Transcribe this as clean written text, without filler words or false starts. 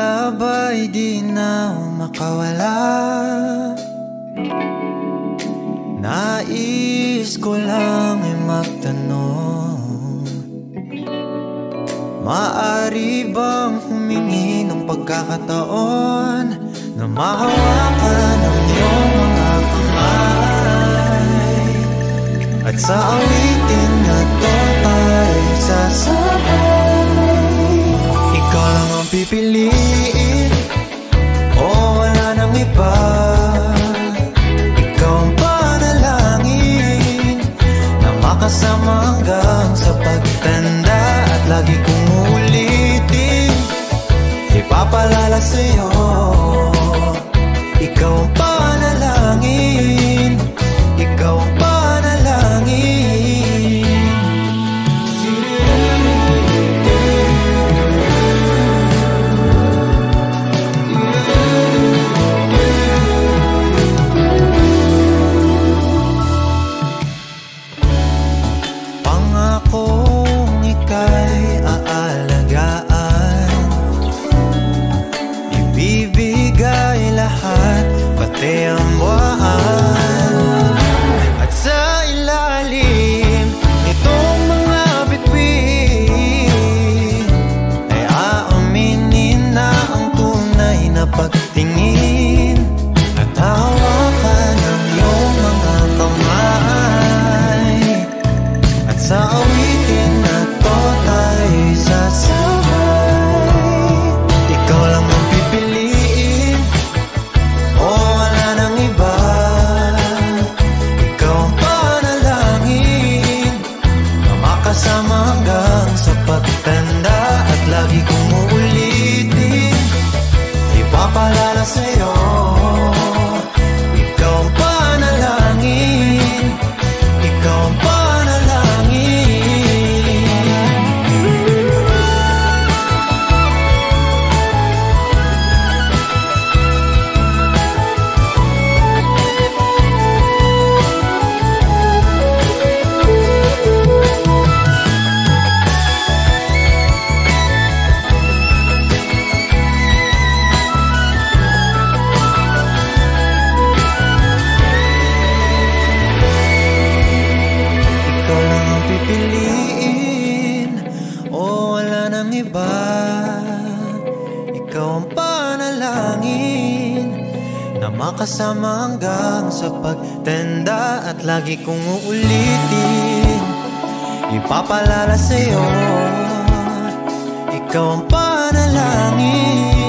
tila ba'y di na makawala. Nais ko lang ay magtanong, maaari bang humingi ng pagkakataon na mahawakan ang iyong mga kamay, at sa awitin na to tayo sasabay. Ikaw lang ang pipiliin, o wala nang iba. Ikaw ang panalangin na makasama hanggang sa pagtanda, at lagi kong uulitin, ipapalala sa'yo. Ikaw ang panalangin, ikaw ang panalangin. Pangakong ika'y aalagaan, ibibigay lahat, pati ang buwan. At sa ilalim nitong mga bituin ay aaminin na ang tunay na pagtingin, at hawakan ang iyong mga kamay, at sa awitin na to tayo'y sasabay. Ikaw lang ang pipiliin, o wala nang iba. Ikaw ang panalangin na makasama hanggang sa pagtanda, at lagi kong uulitin, ipapalala sa'yo. Ikaw ang panalangin, ikaw ang panalangin. Ikaw lang ang pipiliin, o wala nang iba. Ikaw ang panalangin na makasama hanggang sa pagtanda, at lagi kong uulitin, ipapalala sa'yo. Ikaw ang panalangin.